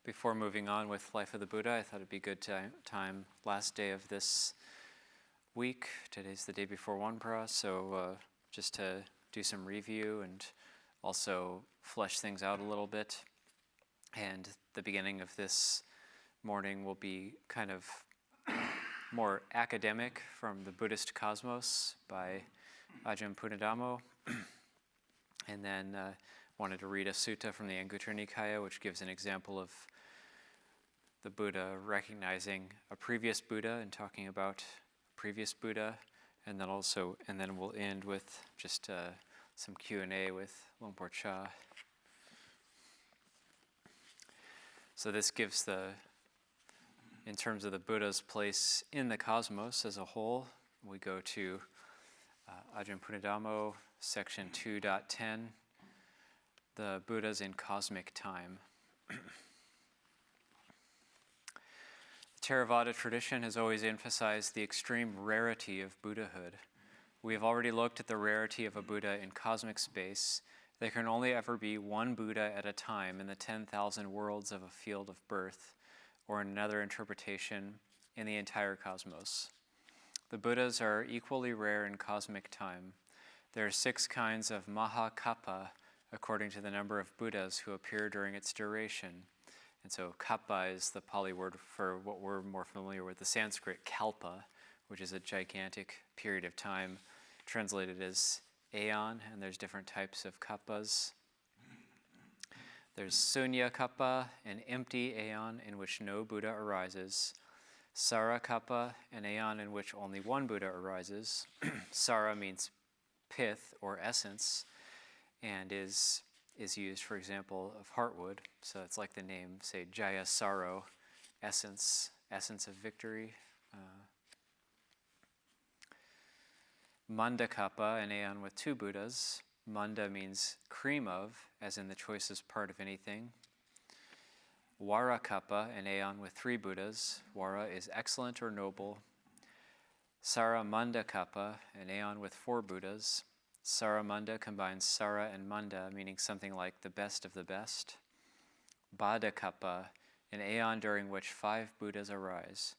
Before moving on with Life of the Buddha, I thought it'd be good time, last day of this week. Today's the day before Wanpara, so just to do some review and also flesh things out a little bit. And the beginning of this morning will be kind of more academic from the Buddhist Cosmos by Ajahn Punnadhammo. And then wanted to read a sutta from the Anguttara Nikaya, which gives an example of the Buddha recognizing a previous Buddha and talking about a previous Buddha, and then we'll end with just some Q&A with Luang Por. So this gives in terms of the Buddha's place in the cosmos as a whole, we go to Ajahn Punnadhammo, section 2.10, the Buddhas in cosmic time. The Theravada tradition has always emphasized the extreme rarity of Buddhahood. We have already looked at the rarity of a Buddha in cosmic space. There can only ever be one Buddha at a time in the 10,000 worlds of a field of birth, or in another interpretation, in the entire cosmos. The Buddhas are equally rare in cosmic time. There are 6 kinds of Mahakappa, according to the number of Buddhas who appear during its duration. And so kappa is the Pali word for what we're more familiar with, the Sanskrit kalpa, which is a gigantic period of time, translated as aeon, and there's different types of kappas. There's sunya kappa, an empty aeon in which no Buddha arises. Sara kappa, an aeon in which only one Buddha arises. Sara means pith or essence, and is used, for example, of heartwood. So it's like the name, say, Jaya Saro, essence of victory. Manda kappa, an aeon with 2 Buddhas. Manda means cream of, as in the choicest part of anything. Vara kappa, an aeon with 3 Buddhas. Vara is excellent or noble. Saramanda kappa, an aeon with 4 Buddhas. Saramanda combines Sara and Manda, meaning something like the best of the best. Bada kappa, an aeon during which 5 Buddhas arise.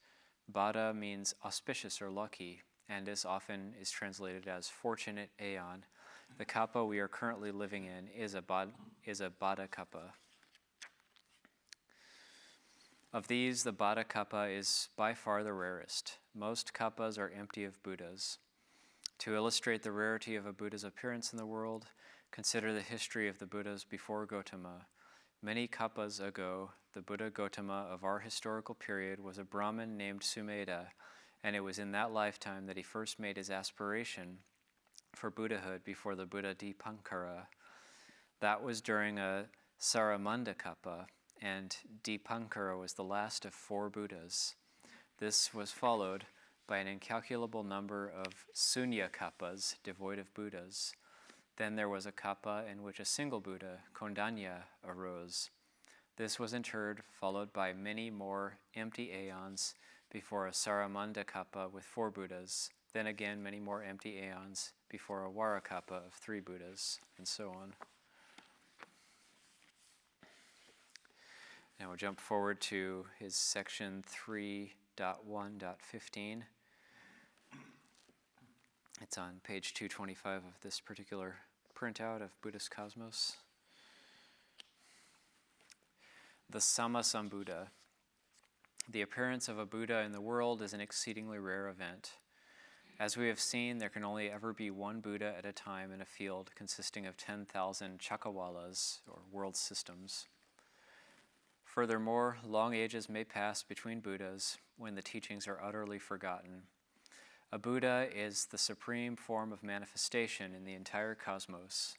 Bada means auspicious or lucky, and this often is translated as fortunate aeon. The kappa we are currently living in is a Bada kappa. Of these, the Bada kappa is by far the rarest. Most kappas are empty of Buddhas. To illustrate the rarity of a Buddha's appearance in the world, consider the history of the Buddhas before Gautama. Many kappas ago, the Buddha Gautama of our historical period was a Brahmin named Sumedho, and it was in that lifetime that he first made his aspiration for Buddhahood before the Buddha Dipankara. That was during a Saramanda kappa, and Dipankara was the last of 4 Buddhas. This was followed by an incalculable number of sunya kappas, devoid of Buddhas. Then there was a kappa in which a single Buddha, Kondanya, arose. This was interred, followed by many more empty aeons before a Saramanda kappa with 4 Buddhas. Then again, many more empty aeons before a Vara kappa of 3 Buddhas, and so on. Now we'll jump forward to his section 3.1.15. It's on page 225 of this particular printout of Buddhist Cosmos. The Sammasambuddha. The appearance of a Buddha in the world is an exceedingly rare event. As we have seen, there can only ever be one Buddha at a time in a field consisting of 10,000 chakawalas, or world systems. Furthermore, long ages may pass between Buddhas when the teachings are utterly forgotten. A Buddha is the supreme form of manifestation in the entire cosmos.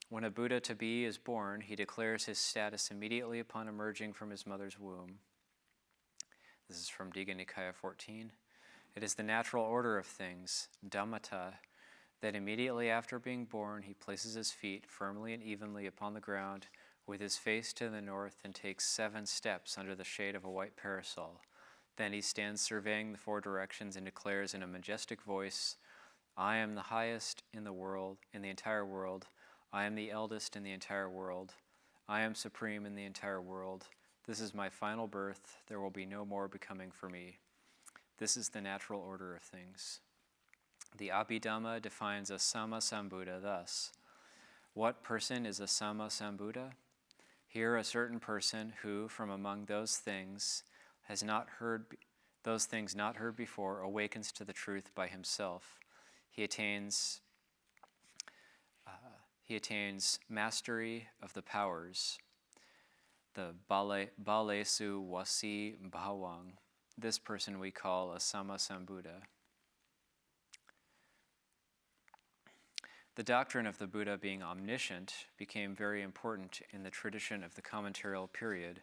When a Buddha-to-be is born, he declares his status immediately upon emerging from his mother's womb. This is from Digha Nikaya 14. It is the natural order of things, dhammata, that immediately after being born, he places his feet firmly and evenly upon the ground with his face to the north and takes 7 steps under the shade of a white parasol. Then he stands surveying the 4 directions and declares in a majestic voice, I am the highest in the world, in the entire world. I am the eldest in the entire world. I am supreme in the entire world. This is my final birth. There will be no more becoming for me. This is the natural order of things. The Abhidhamma defines a Sammasambuddha thus. What person is a Sammasambuddha? Here a certain person who, from among those things not heard before, awakens to the truth by himself. He attains mastery of the powers, the Balesu Wasi Bhawang. This person we call a Sammasambuddha. The doctrine of the Buddha being omniscient became very important in the tradition of the commentarial period.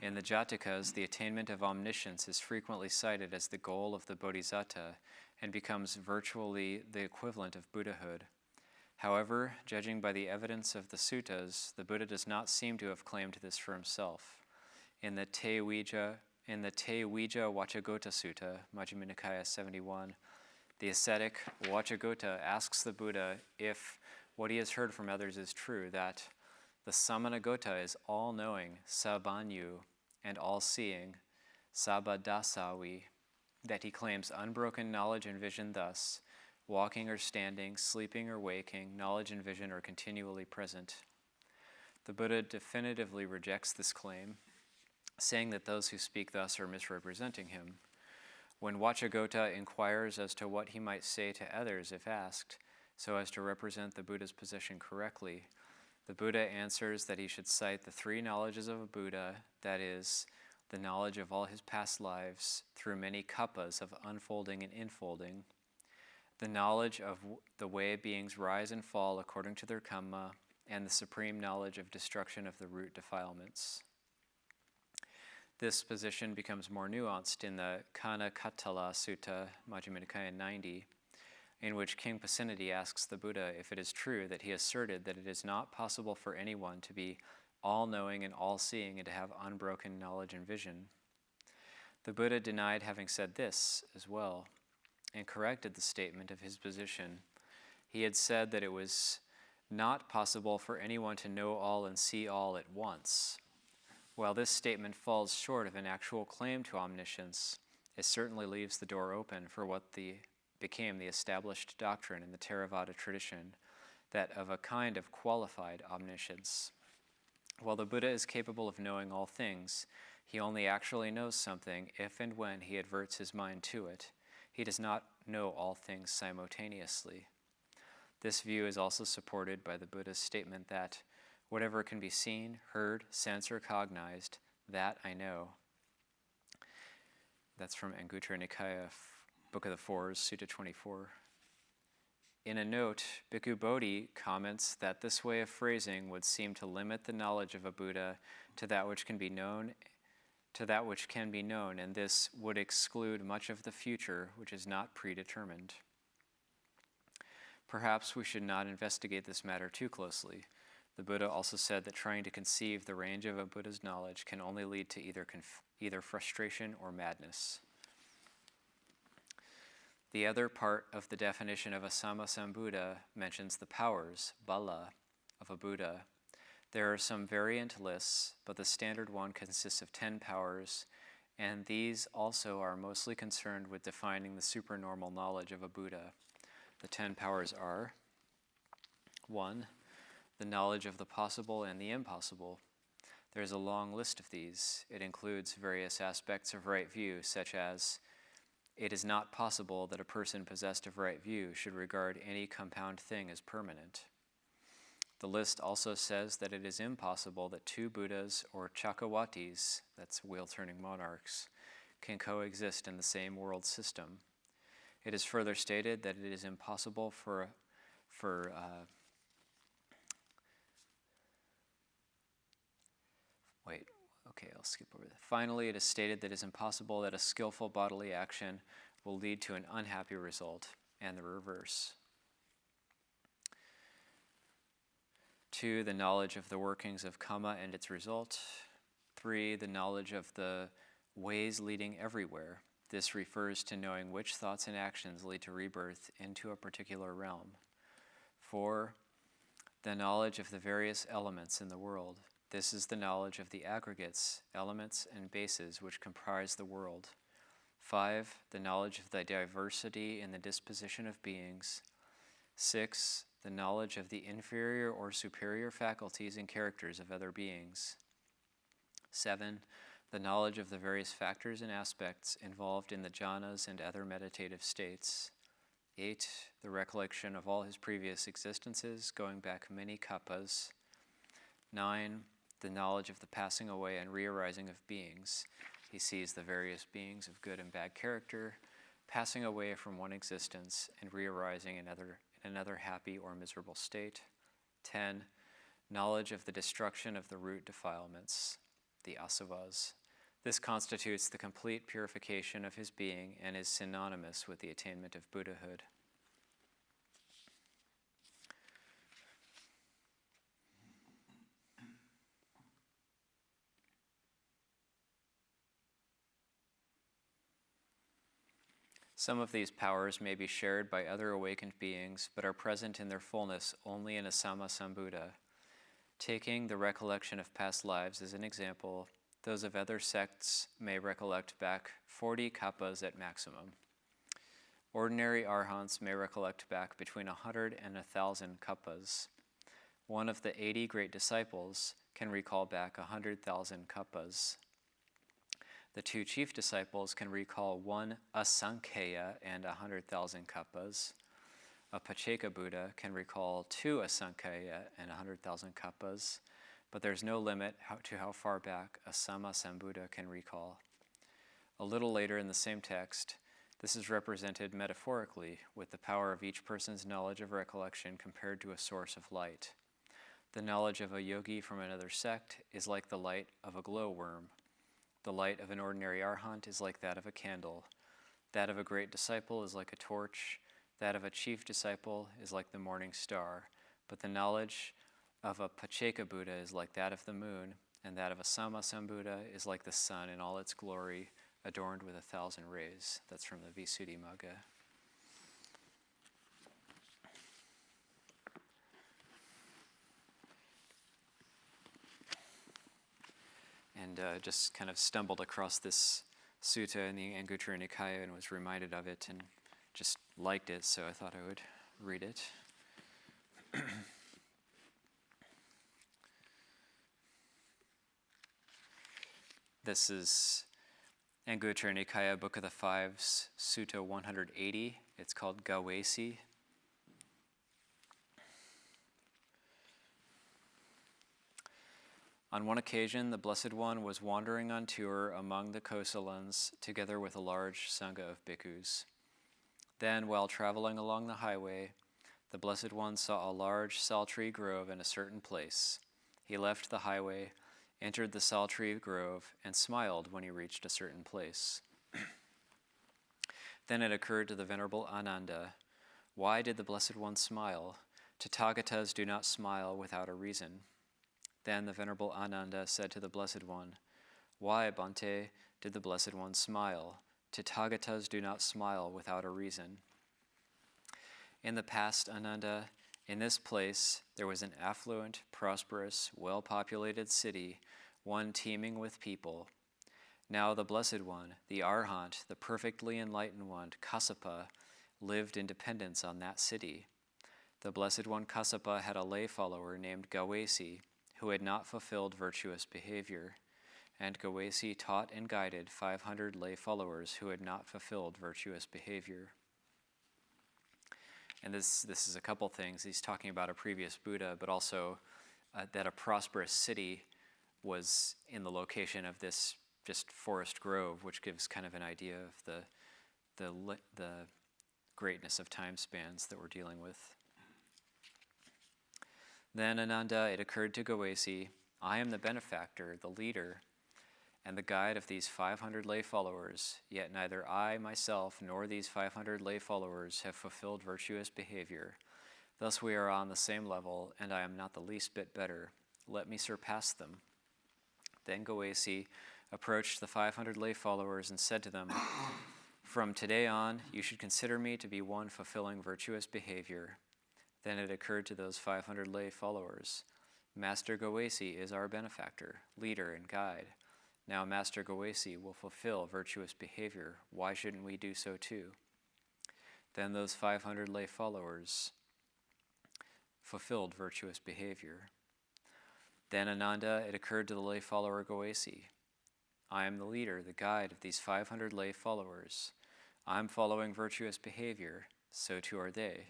In the Jatakas, the attainment of omniscience is frequently cited as the goal of the Bodhisattva and becomes virtually the equivalent of Buddhahood. However, judging by the evidence of the suttas, the Buddha does not seem to have claimed this for himself. In the Te Vija Vachagota Sutta, Majjhima Nikaya 71, the ascetic Vachagota asks the Buddha if what he has heard from others is true, that the Samanagota is all-knowing, Sabanyu, and all-seeing, Sabadasawi, that he claims unbroken knowledge and vision thus, walking or standing, sleeping or waking, knowledge and vision are continually present. The Buddha definitively rejects this claim, saying that those who speak thus are misrepresenting him. When Vachagota inquires as to what he might say to others if asked, so as to represent the Buddha's position correctly, the Buddha answers that he should cite the three knowledges of a Buddha, that is, the knowledge of all his past lives through many kappas of unfolding and infolding, the knowledge of the way beings rise and fall according to their kamma, and the supreme knowledge of destruction of the root defilements. This position becomes more nuanced in the Kanakattala Sutta, Majjhima Nikaya 90, in which King Pasenadi asks the Buddha if it is true that he asserted that it is not possible for anyone to be all-knowing and all-seeing and to have unbroken knowledge and vision. The Buddha denied having said this as well, and corrected the statement of his position. He had said that it was not possible for anyone to know all and see all at once. While this statement falls short of an actual claim to omniscience, it certainly leaves the door open for what became the established doctrine in the Theravada tradition, that of a kind of qualified omniscience. While the Buddha is capable of knowing all things, he only actually knows something if and when he adverts his mind to it. He does not know all things simultaneously. This view is also supported by the Buddha's statement that whatever can be seen, heard, sensed, or cognized, that I know. That's from Anguttara Nikaya, Book of the Fours, Sutta 24. In a note, Bhikkhu Bodhi comments that this way of phrasing would seem to limit the knowledge of a Buddha to that which can be known, and this would exclude much of the future which is not predetermined. Perhaps we should not investigate this matter too closely. The Buddha also said that trying to conceive the range of a Buddha's knowledge can only lead to either frustration or madness. The other part of the definition of a Sammasambuddha mentions the powers, bala, of a Buddha. There are some variant lists, but the standard one consists of 10 powers, and these also are mostly concerned with defining the supernormal knowledge of a Buddha. The 10 powers are: 1. The knowledge of the possible and the impossible. There is a long list of these. It includes various aspects of right view, such as, it is not possible that a person possessed of right view should regard any compound thing as permanent. The list also says that it is impossible that two Buddhas or Chakawatis, that's wheel-turning monarchs, can coexist in the same world system. It is further stated that it is impossible I'll skip over that. Finally, it is stated that it is impossible that a skillful bodily action will lead to an unhappy result, and the reverse. 2, the knowledge of the workings of kamma and its result. 3, the knowledge of the ways leading everywhere. This refers to knowing which thoughts and actions lead to rebirth into a particular realm. 4, the knowledge of the various elements in the world. This is the knowledge of the aggregates, elements, and bases which comprise the world. 5. The knowledge of the diversity in the disposition of beings. 6. The knowledge of the inferior or superior faculties and characters of other beings. 7. The knowledge of the various factors and aspects involved in the jhanas and other meditative states. 8. The recollection of all his previous existences, going back many kappas. 9. The knowledge of the passing away and re-arising of beings. He sees the various beings of good and bad character passing away from one existence and re-arising in another happy or miserable state. 10. Knowledge of the destruction of the root defilements, the asavas. This constitutes the complete purification of his being and is synonymous with the attainment of Buddhahood. Some of these powers may be shared by other awakened beings, but are present in their fullness only in a Sammasambuddha. Taking the recollection of past lives as an example, those of other sects may recollect back 40 kappas at maximum. Ordinary arhants may recollect back between 100 and 1,000 kappas. One of the 80 great disciples can recall back 100,000 kappas. The 2 chief disciples can recall 1 asankhya and 100,000 kappas. A Pacceka Buddha can recall 2 asankhya and 100,000 kappas, but there's no limit to how far back a Sammasambuddha can recall. A little later in the same text, this is represented metaphorically with the power of each person's knowledge of recollection compared to a source of light. The knowledge of a yogi from another sect is like the light of a glowworm. The light of an ordinary arhat is like that of a candle. That of a great disciple is like a torch. That of a chief disciple is like the morning star. But the knowledge of a Pacceka Buddha is like that of the moon, and that of a Sammasambuddha is like the sun in all its glory, adorned with 1,000 rays. That's from the Visuddhimagga. And just kind of stumbled across this sutta in the Anguttara Nikaya and was reminded of it and just liked it, so I thought I would read it. This is Anguttara Nikaya, Book of the Fives, Sutta 180. It's called Gawesi. On one occasion, the Blessed One was wandering on tour among the Kosalans together with a large sangha of bhikkhus. Then, while traveling along the highway, the Blessed One saw a large sal tree grove in a certain place. He left the highway, entered the sal tree grove, and smiled when he reached a certain place. Then it occurred to the Venerable Ananda, why did the Blessed One smile? Tathagatas do not smile without a reason. Then the Venerable Ananda said to the Blessed One, why, Bhante, did the Blessed One smile? Tathagatas do not smile without a reason. In the past, Ananda, in this place there was an affluent, prosperous, well-populated city, one teeming with people. Now the Blessed One, the Arhat, the perfectly enlightened one, Kassapa, lived in dependence on that city. The Blessed One Kassapa had a lay follower named Gawesi, who had not fulfilled virtuous behavior, and Gawesi taught and guided 500 lay followers who had not fulfilled virtuous behavior. And this is a couple things. He's talking about a previous Buddha, but also that a prosperous city was in the location of this just forest grove, which gives kind of an idea of the greatness of time spans that we're dealing with. Then Ananda, it occurred to Gawesi, I am the benefactor, the leader, and the guide of these 500 lay followers, yet neither I myself nor these 500 lay followers have fulfilled virtuous behavior. Thus we are on the same level, and I am not the least bit better. Let me surpass them. Then Gawesi approached the 500 lay followers and said to them, from today on, you should consider me to be one fulfilling virtuous behavior. Then it occurred to those 500 lay followers, Master Goesi is our benefactor, leader, and guide. Now Master Goesi will fulfill virtuous behavior. Why shouldn't we do so too? Then those 500 lay followers fulfilled virtuous behavior. Then Ananda, it occurred to the lay follower Goesi, I am the leader, the guide of these 500 lay followers. I am following virtuous behavior, so too are they.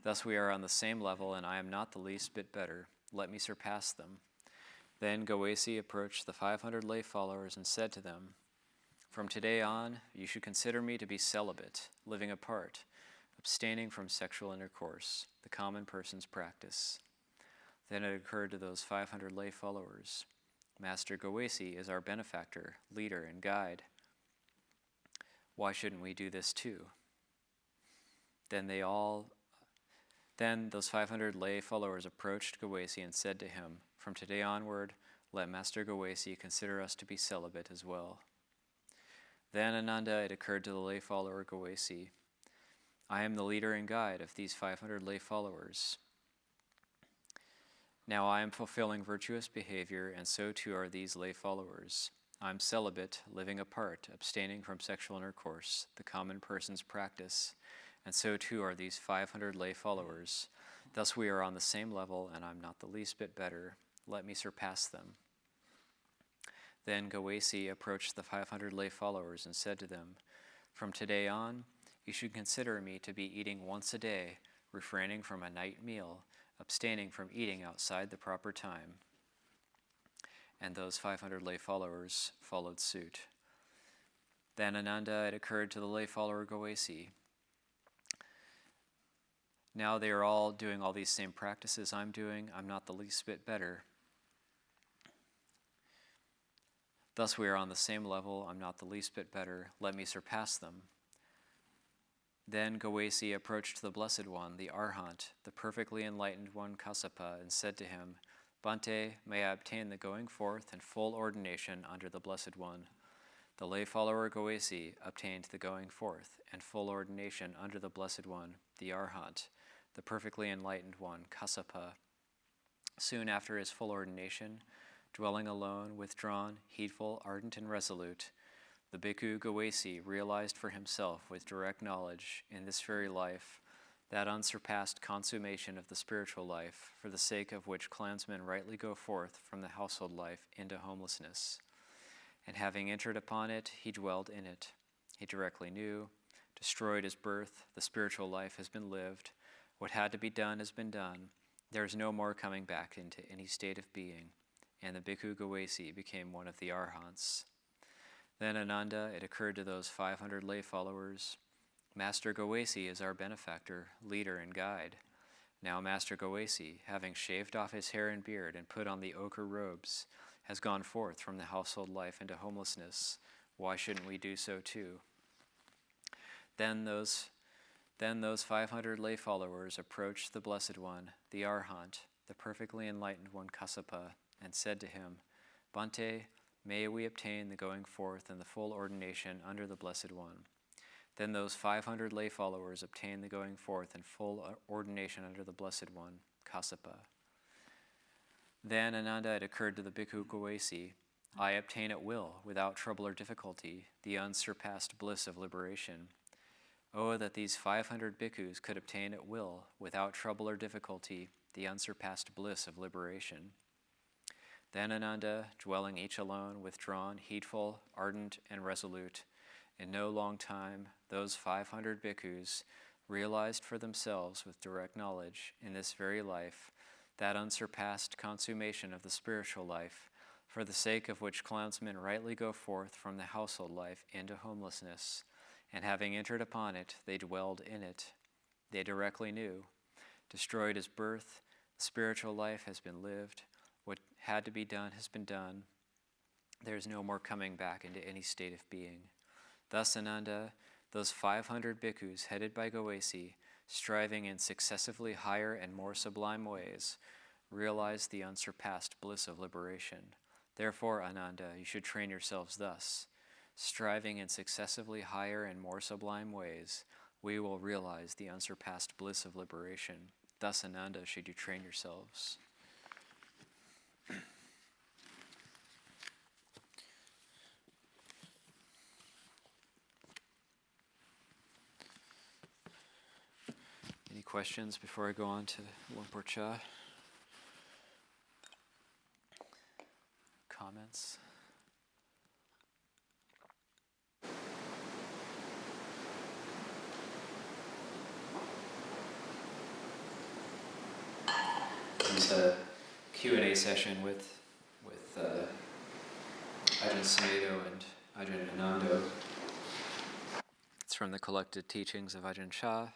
Thus we are on the same level, and I am not the least bit better. Let me surpass them. Then Goesi approached the 500 lay followers and said to them, From today on, you should consider me to be celibate, living apart, abstaining from sexual intercourse, the common person's practice. Then it occurred to those 500 lay followers, Master Goesi is our benefactor, leader, and guide. Why shouldn't we do this too? Then those 500 lay followers approached Goesi and said to him, From today onward, let Master Goesi consider us to be celibate as well. Then Ananda, it occurred to the lay follower Goesi, I am the leader and guide of these 500 lay followers. Now I am fulfilling virtuous behavior, and so too are these lay followers. I am celibate, living apart, abstaining from sexual intercourse, the common person's practice, and so too are these 500 lay followers. Thus we are on the same level, and I am not the least bit better. Let me surpass them. Then Goesi approached the 500 lay followers and said to them, From today on, you should consider me to be eating once a day, refraining from a night meal, abstaining from eating outside the proper time. And those 500 lay followers followed suit. Then Ananda, it occurred to the lay follower Goesi, now they are all doing all these same practices I'm doing. I'm not the least bit better. Thus we are on the same level. I'm not the least bit better. Let me surpass them. Then Goesi approached the Blessed One, the Arhat, the perfectly enlightened one Kassapa, and said to him, Bhante, may I obtain the going forth and full ordination under the Blessed One. The lay follower Goesi obtained the going forth and full ordination under the Blessed One, the Arhat, the perfectly enlightened one Kassapa. Soon after his full ordination, dwelling alone, withdrawn, heedful, ardent, and resolute, the bhikkhu Goesi realized for himself with direct knowledge in this very life that unsurpassed consummation of the spiritual life, for the sake of which clansmen rightly go forth from the household life into homelessness. And having entered upon it, he dwelled in it. He directly knew, destroyed his birth, the spiritual life has been lived, what had to be done has been done, there is no more coming back into any state of being, and the bhikkhu Goesi became one of the Arhants. Then Ananda, it occurred to those 500 lay followers, Master Goesi is our benefactor, leader, and guide. Now Master Goesi, having shaved off his hair and beard and put on the ochre robes, has gone forth from the household life into homelessness. Why shouldn't we do so too? Then those 500 lay followers approached the Blessed One, the Arhat, the perfectly enlightened one Kassapa, and said to him, Bhante, may we obtain the going forth and the full ordination under the Blessed One. Then those 500 lay followers obtained the going forth and full ordination under the Blessed One, Kassapa. Then Ananda, it occurred to the bhikkhu Goesi, I obtain at will, without trouble or difficulty, the unsurpassed bliss of liberation. Oh, that these 500 bhikkhus could obtain at will, without trouble or difficulty, the unsurpassed bliss of liberation. Then Ananda, dwelling each alone, withdrawn, heedful, ardent, and resolute, in no long time, those 500 bhikkhus realized for themselves with direct knowledge in this very life that unsurpassed consummation of the spiritual life, for the sake of which clansmen rightly go forth from the household life into homelessness, and having entered upon it, they dwelled in it. They directly knew, destroyed his birth, the spiritual life has been lived, what had to be done has been done, there is no more coming back into any state of being. Thus Ananda, those 500 bhikkhus headed by Goesi, striving in successively higher and more sublime ways, realized the unsurpassed bliss of liberation. Therefore, Ananda, you should train yourselves thus. Striving in successively higher and more sublime ways, we will realize the unsurpassed bliss of liberation. Thus, Ananda, should you train yourselves. questions before I go on to Lumpur Cha? Comments? It's a Q&A session with Ajahn Sumedho and Ajahn Anando. It's from the Collected Teachings of Ajahn Chah,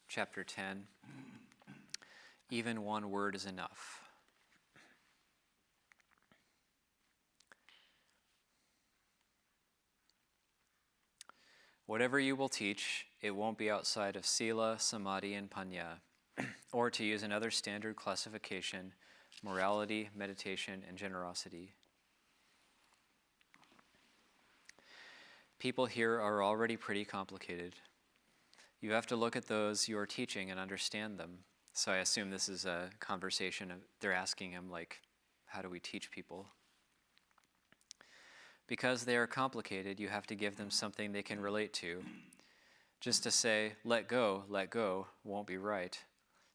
Chapter 10. Even one word is enough. Whatever you will teach, it won't be outside of Sila, Samadhi, and Panya, or to use another standard classification, morality, meditation, and generosity. People here are already pretty complicated. You have to look at those you are teaching and understand them. So I assume this is a conversation. They're asking him, like, how do we teach people? Because they are complicated, you have to give them something they can relate to. Just to say, let go, won't be right.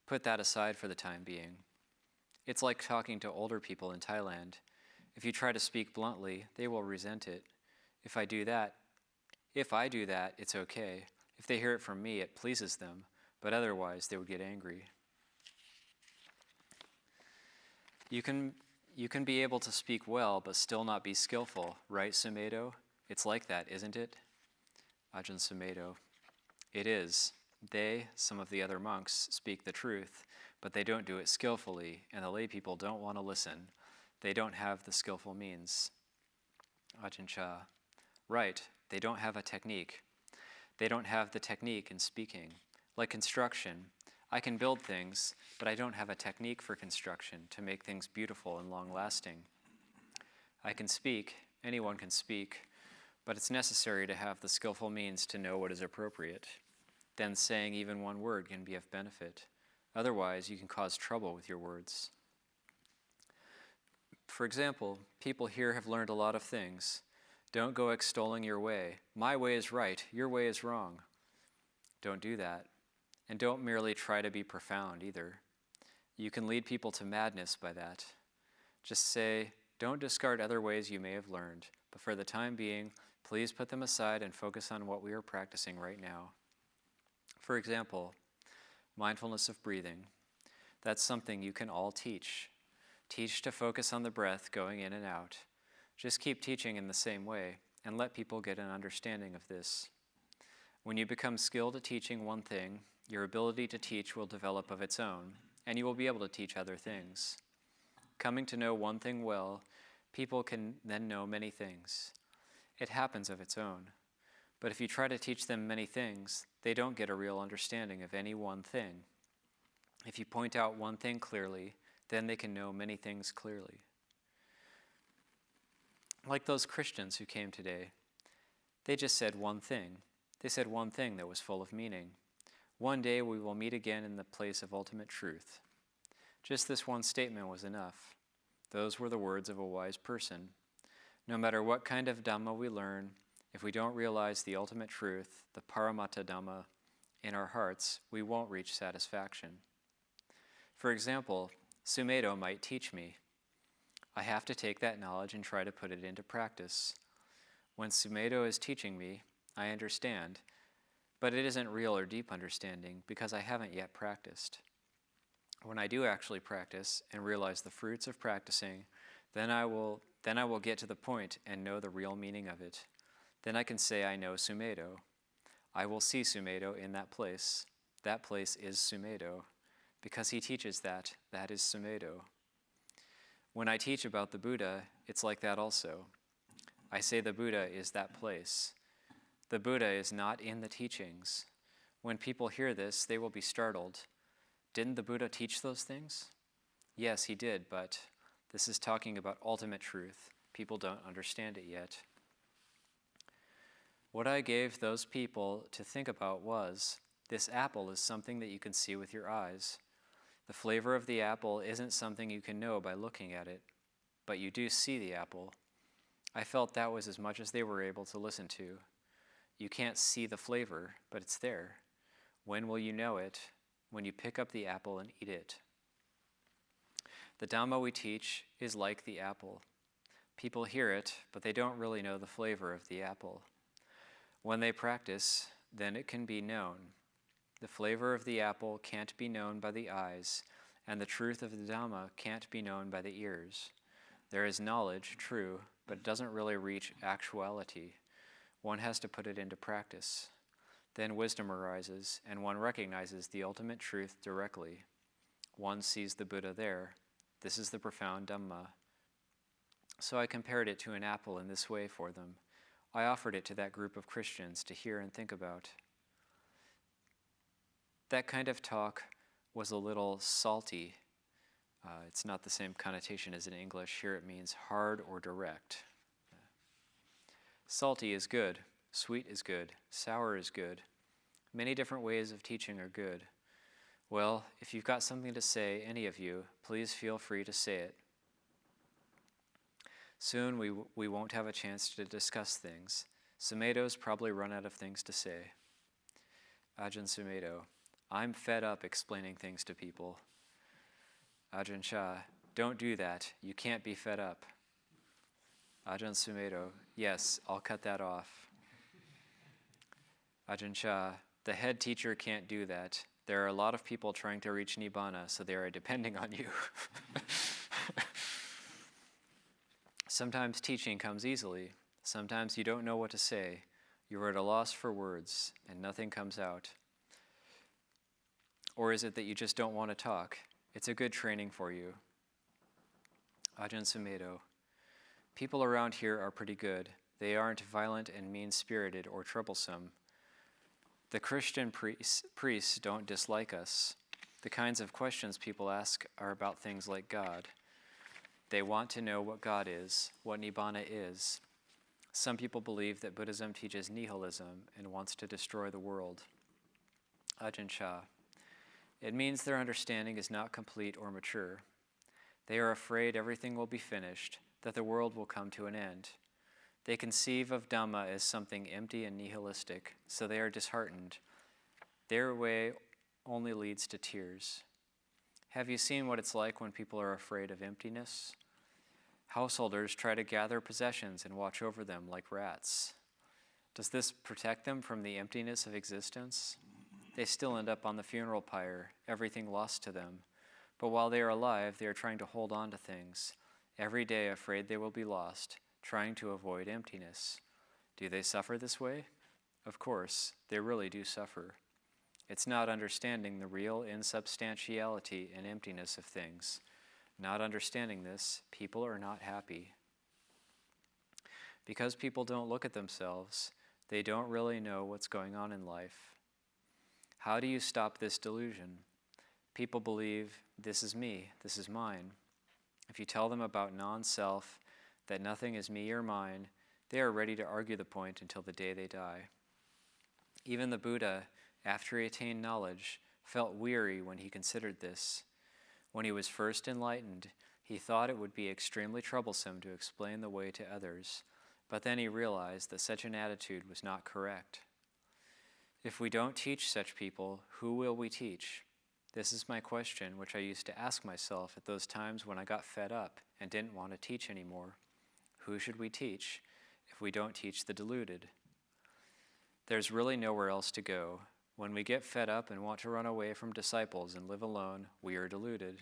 Put that aside for the time being. It's like talking to older people in Thailand. If you try to speak bluntly, they will resent it. If I do that, it's okay. If they hear it from me, it pleases them, but otherwise they would get angry. You can be able to speak well, but still not be skillful, right, Sumedho? It's like that, isn't it? Ajahn Sumedho. It is. They, some of the other monks, speak the truth, but they don't do it skillfully, and the lay people don't want to listen. They don't have the skillful means. Ajahn Chah. Right, they don't have a technique. They don't have the technique in speaking. Like construction, I can build things, but I don't have a technique for construction to make things beautiful and long-lasting. I can speak, anyone can speak, but it's necessary to have the skillful means to know what is appropriate. Then saying even one word can be of benefit. Otherwise, you can cause trouble with your words. For example, people here have learned a lot of things. Don't go extolling your way. My way is right, your way is wrong. Don't do that. And don't merely try to be profound either. You can lead people to madness by that. Just say, don't discard other ways you may have learned, but for the time being, please put them aside and focus on what we are practicing right now. For example, mindfulness of breathing. That's something you can all teach. Teach to focus on the breath going in and out. Just keep teaching in the same way, and let people get an understanding of this. When you become skilled at teaching one thing, your ability to teach will develop of its own, and you will be able to teach other things. Coming to know one thing well, people can then know many things. It happens of its own. But if you try to teach them many things, they don't get a real understanding of any one thing. If you point out one thing clearly, then they can know many things clearly. Like those Christians who came today, they just said one thing. They said one thing that was full of meaning. One day we will meet again in the place of ultimate truth. Just this one statement was enough. Those were the words of a wise person. No matter what kind of Dhamma we learn, if we don't realize the ultimate truth, the Paramatta Dhamma, in our hearts, we won't reach satisfaction. For example, Sumedho might teach me. I have to take that knowledge and try to put it into practice. When Sumedho is teaching me, I understand, but it isn't real or deep understanding because I haven't yet practiced. When I do actually practice and realize the fruits of practicing, then I will get to the point and know the real meaning of it. Then I can say I know Sumedho. I will see Sumedho in that place. That place is Sumedho. Because he teaches that is Sumedho. When I teach about the Buddha, it's like that also. I say the Buddha is that place. The Buddha is not in the teachings. When people hear this, they will be startled. Didn't the Buddha teach those things? Yes, he did, but this is talking about ultimate truth. People don't understand it yet. What I gave those people to think about was, this apple is something that you can see with your eyes. The flavor of the apple isn't something you can know by looking at it, but you do see the apple. I felt that was as much as they were able to listen to. You can't see the flavor, but it's there. When will you know it? when you pick up the apple and eat it. The Dhamma we teach is like the apple. People hear it, but they don't really know the flavor of the apple. When they practice, then it can be known. The flavor of the apple can't be known by the eyes, and the truth of the Dhamma can't be known by the ears. There is knowledge, true, but it doesn't really reach actuality. One has to put it into practice. Then wisdom arises, and one recognizes the ultimate truth directly. One sees the Buddha there. This is the profound Dhamma. So I compared it to an apple in this way for them. I offered it to that group of Christians to hear and think about. That kind of talk was a little salty. It's not the same connotation as in English. Here it means hard or direct. Salty is good. Sweet is good. Sour is good. Many different ways of teaching are good. Well, if you've got something to say, any of you, please feel free to say it. Soon we won't have a chance to discuss things. Sumedho's probably run out of things to say. Ajahn Sumedho, I'm fed up explaining things to people. Ajahn Chah, don't do that. You can't be fed up. Ajahn Sumedho, yes, I'll cut that off. Ajahn Chah, the head teacher can't do that. There are a lot of people trying to reach Nibbana, so they are depending on you. Sometimes teaching comes easily. Sometimes you don't know what to say. You're at a loss for words, and nothing comes out. Or is it that you just don't want to talk? It's a good training for you. Ajahn Sumedho, people around here are pretty good. They aren't violent and mean-spirited or troublesome. The Christian priests don't dislike us. The kinds of questions people ask are about things like God. They want to know what God is, what Nibbana is. Some people believe that Buddhism teaches nihilism and wants to destroy the world. Ajahn Chah, it means their understanding is not complete or mature. They are afraid everything will be finished, that the world will come to an end. They conceive of Dhamma as something empty and nihilistic, so they are disheartened. Their way only leads to tears. Have you seen what it's like when people are afraid of emptiness? Householders try to gather possessions and watch over them like rats. Does this protect them from the emptiness of existence? They still end up on the funeral pyre, everything lost to them. But while they are alive, they are trying to hold on to things, every day afraid they will be lost, trying to avoid emptiness. Do they suffer this way? Of course, they really do suffer. It's not understanding the real insubstantiality and emptiness of things. Not understanding this, people are not happy. Because people don't look at themselves, they don't really know what's going on in life. How do you stop this delusion? People believe, this is me, this is mine. If you tell them about non-self, that nothing is me or mine, they are ready to argue the point until the day they die. Even the Buddha, after he attained knowledge, felt weary when he considered this. When he was first enlightened, he thought it would be extremely troublesome to explain the way to others, but then he realized that such an attitude was not correct. If we don't teach such people, who will we teach? This is my question, which I used to ask myself at those times when I got fed up and didn't want to teach anymore. Who should we teach if we don't teach the deluded? There's really nowhere else to go. When we get fed up and want to run away from disciples and live alone, we are deluded.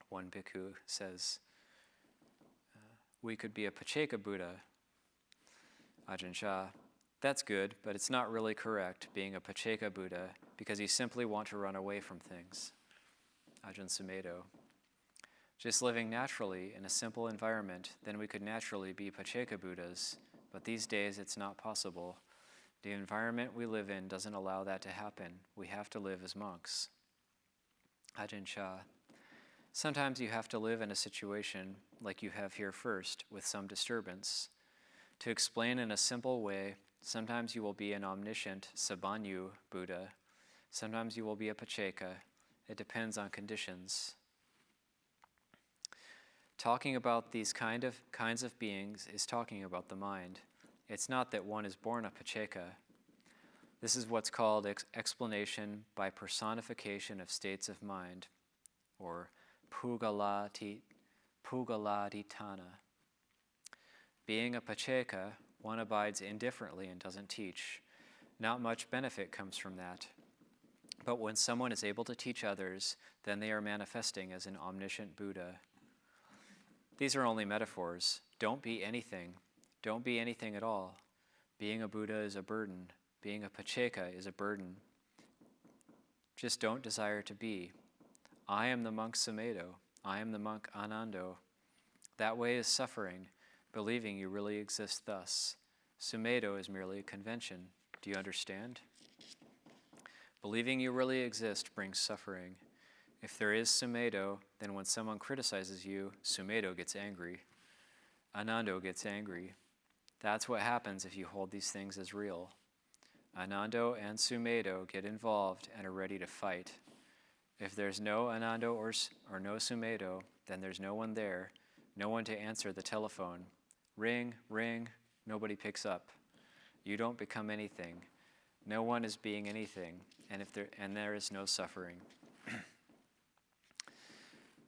One bhikkhu says, we could be a Pacceka Buddha. Ajahn Chah, that's good, but it's not really correct being a Pacceka Buddha because you simply want to run away from things. Ajahn Sumedho, just living naturally in a simple environment, then we could naturally be Pacceka Buddhas, but these days it's not possible. The environment we live in doesn't allow that to happen. We have to live as monks. Ajahn Chah, sometimes you have to live in a situation like you have here first, with some disturbance. To explain in a simple way, sometimes you will be an omniscient Sabbanyu Buddha. Sometimes you will be a Pacceka. It depends on conditions. Talking about these kinds of beings is talking about the mind. It's not that one is born a Pacceka. This is what's called explanation by personification of states of mind, or pugaladitana. Being a Pacceka, one abides indifferently and doesn't teach. Not much benefit comes from that. But when someone is able to teach others, then they are manifesting as an omniscient Buddha. These are only metaphors. Don't be anything. Don't be anything at all. Being a Buddha is a burden. Being a Pacceka is a burden. Just don't desire to be. I am the monk Sumedho. I am the monk Anando. That way is suffering, believing you really exist thus. Sumedho is merely a convention. Do you understand? Believing you really exist brings suffering. If there is Sumedho, then when someone criticizes you, Sumedho gets angry. Anando gets angry. That's what happens if you hold these things as real. Anando and Sumedho get involved and are ready to fight. If there's no Anando or no Sumedho, then there's no one there, no one to answer the telephone. Ring, ring, nobody picks up. You don't become anything. No one is being anything, and there is no suffering.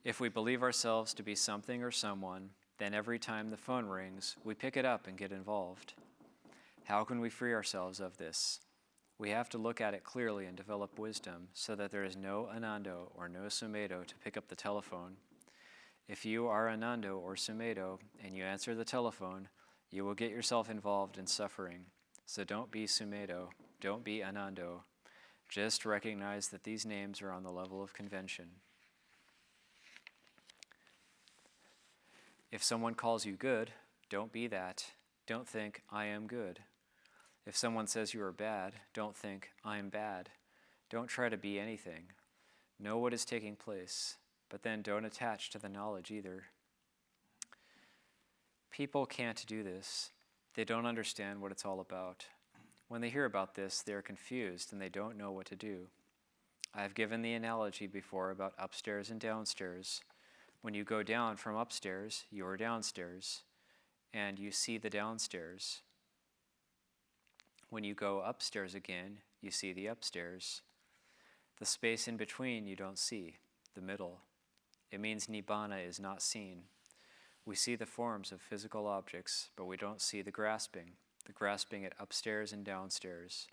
If we believe ourselves to be something or someone, then every time the phone rings, we pick it up and get involved. How can we free ourselves of this? We have to look at it clearly and develop wisdom so that there is no Anando or no Sumedho to pick up the telephone. If you are Anando or Sumedho and you answer the telephone, you will get yourself involved in suffering. So don't be Sumedho, don't be Anando. Just recognize that these names are on the level of convention. If someone calls you good, don't be that. Don't think, I am good. If someone says you are bad, don't think, I am bad. Don't try to be anything. Know what is taking place, but then don't attach to the knowledge either. People can't do this. They don't understand what it's all about. When they hear about this, they are confused and they don't know what to do. I have given the analogy before about upstairs and downstairs. When you go down from upstairs, you are downstairs, and you see the downstairs. When you go upstairs again, you see the upstairs. The space in between you don't see, the middle. It means Nibbana is not seen. We see the forms of physical objects, but we don't see the grasping at upstairs and downstairs.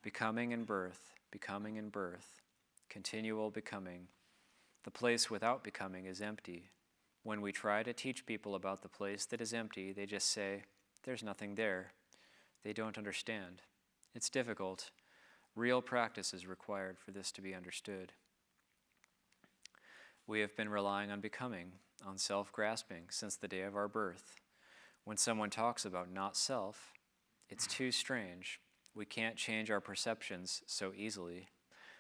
Becoming and birth, continual becoming. The place without becoming is empty. When we try to teach people about the place that is empty, they just say, there's nothing there. They don't understand. It's difficult. Real practice is required for this to be understood. We have been relying on becoming, on self-grasping, since the day of our birth. When someone talks about not self, it's too strange. We can't change our perceptions so easily.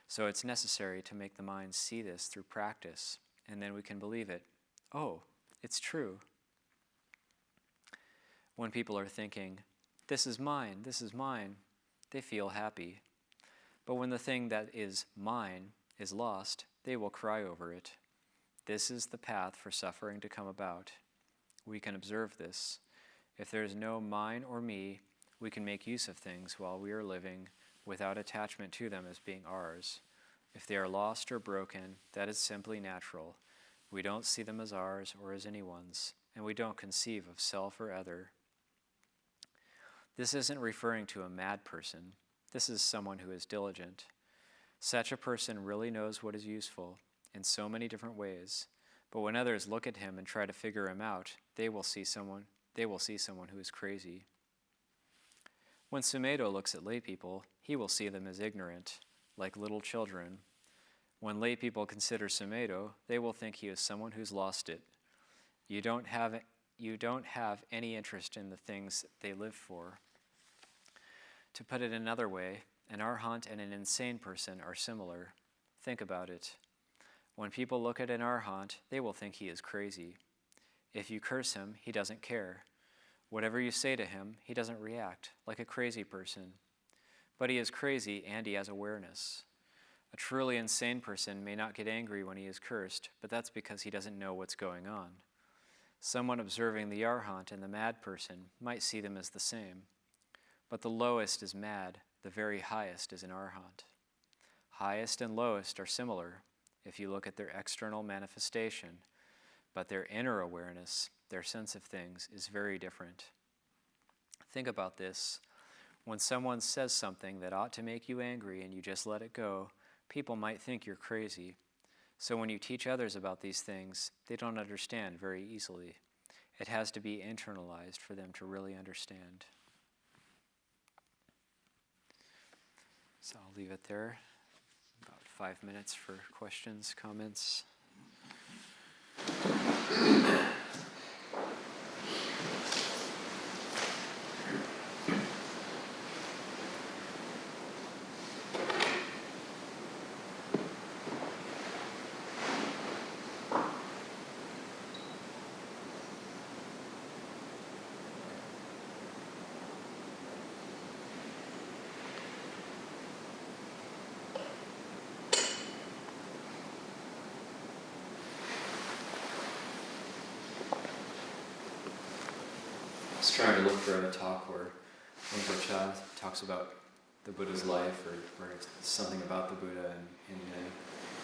So it's necessary to make the mind see this through practice, and then we can believe it. Oh, it's true. When people are thinking, this is mine, they feel happy. But when the thing that is mine is lost, they will cry over it. This is the path for suffering to come about. We can observe this. If there is no mine or me, we can make use of things while we are living without attachment to them as being ours. If they are lost or broken, that is simply natural. We don't see them as ours or as anyone's, and we don't conceive of self or other. This isn't referring to a mad person. This is someone who is diligent. Such a person really knows what is useful in so many different ways, but when others look at him and try to figure him out, they will see someone who is crazy. When Sumedho looks at lay people, he will see them as ignorant, like little children. When lay people consider Sumedho, they will think he is someone who's lost it. You don't have any interest in the things they live for. To put it another way, an arhat and an insane person are similar. Think about it. When people look at an arhat, they will think he is crazy. If you curse him, he doesn't care. Whatever you say to him, he doesn't react, like a crazy person. But he is crazy and he has awareness. A truly insane person may not get angry when he is cursed, but that's because he doesn't know what's going on. Someone observing the arhat and the mad person might see them as the same. But the lowest is mad, the very highest is an arhat. Highest and lowest are similar if you look at their external manifestation, but their inner awareness, their sense of things, is very different. Think about this. When someone says something that ought to make you angry and you just let it go, people might think you're crazy. So when you teach others about these things, they don't understand very easily. It has to be internalized for them to really understand. So I'll leave it there. About 5 minutes for questions, comments. I was trying to look for a talk where Ajahn Chah talks about the Buddha's life, or it's something about the Buddha, and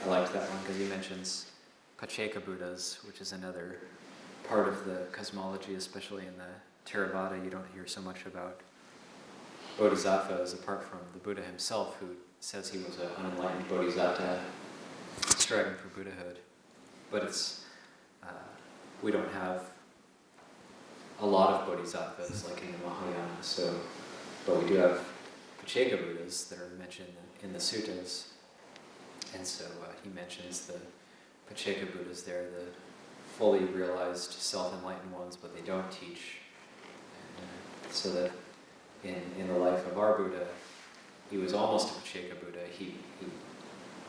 I liked that one because he mentions Pacceka Buddhas, which is another part of the cosmology, especially in the Theravada. You don't hear so much about bodhisattvas apart from the Buddha himself, who says he was an unenlightened bodhisattva striving for Buddhahood. But it's we don't have a lot of bodhisattvas like in the Mahayana, but we do have Pacceka Buddhas that are mentioned in the suttas, and so he mentions the Pacceka Buddhas there, the fully realized self-enlightened ones, but they don't teach. And, so that in the life of our Buddha, he was almost a Pacceka Buddha. He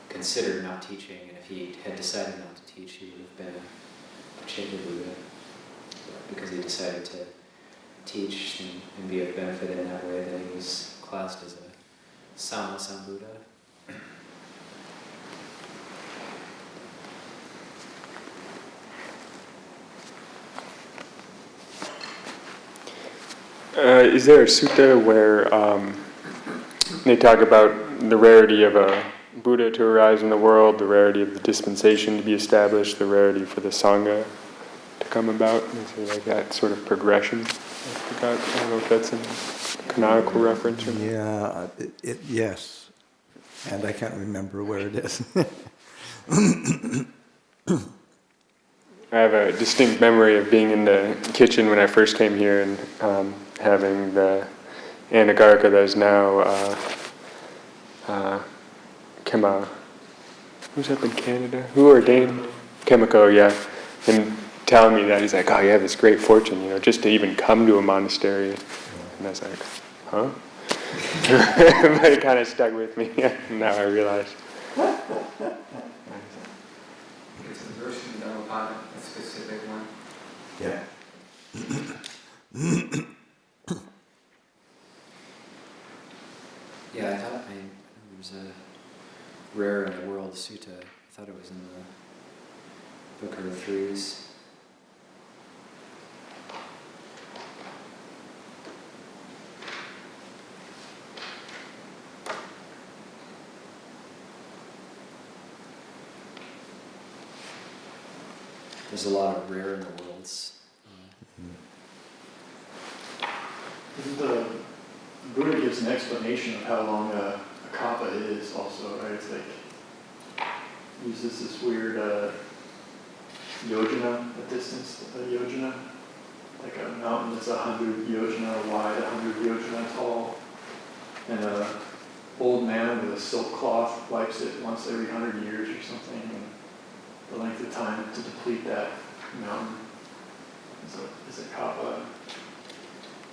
considered not teaching, and if he had decided not to teach, he would have been a Pacceka Buddha. Because he decided to teach and be of benefit in that way, that he was classed as a Sammasambuddha. Is there a sutta where they talk about the rarity of a Buddha to arise in the world, the rarity of the dispensation to be established, the rarity for the Sangha to come about? Is there like that sort of progression? I don't know if that's a canonical reference or not. Yeah, yes. And I can't remember where it is. I have a distinct memory of being in the kitchen when I first came here and having the Anagarika that is now Kema. Who's up in Canada? Who ordained? Kemiko, yeah. And telling me that, he's like, oh, you have this great fortune, just to even come to a monastery. And I was like, huh? But it kind of stuck with me. Now I realize. It's a verse in the Dhammapada, a specific one. Yeah. Yeah, I thought there was a rare in the world sutta. I thought it was in the Book of the Threes. There's a lot of rare in the worlds. The Buddha gives an explanation of how long a kappa is also, right? It's like, uses this weird yojana, a distance, a yojana, like a mountain that's 100 yojana wide, 100 yojana tall, and an old man with a silk cloth wipes it once every 100 years or something, and the length of time to deplete that mountain is a kappa.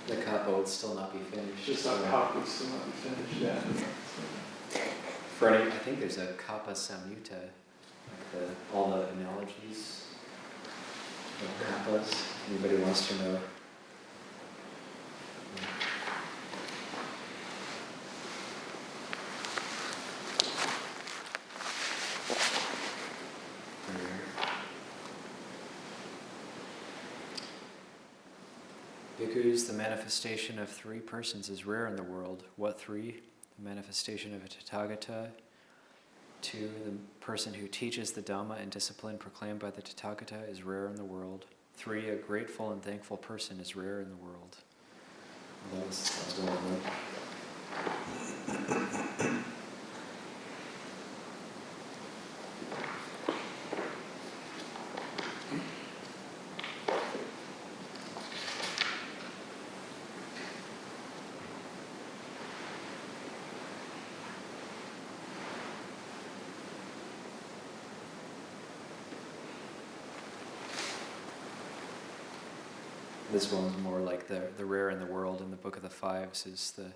The kappa would still not be finished. Just a kappa would still not be finished, yeah. I think there's a kappa samyutta, like all the analogies of kappas. Anybody wants to know? Bhikkhus, the manifestation of three persons is rare in the world. What three? the manifestation of a Tathagata. 2, the person who teaches the Dhamma and discipline proclaimed by the Tathagata is rare in the world. 3, a grateful and thankful person is rare in the world. That's well read. This one's more like the rare in the world in the Book of the Fives is the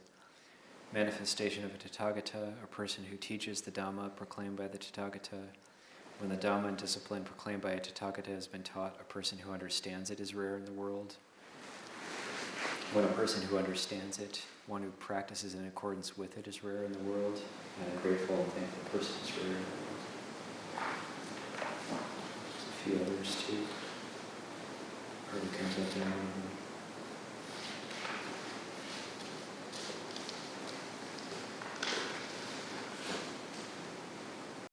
manifestation of a Tathagata, a person who teaches the Dhamma proclaimed by the Tathagata. When the Dhamma and discipline proclaimed by a Tathagata has been taught, a person who understands it is rare in the world. When a person who understands it, one who practices in accordance with it is rare in the world, and a grateful and thankful person is rare in the world. There's a few others too. Already comes up down.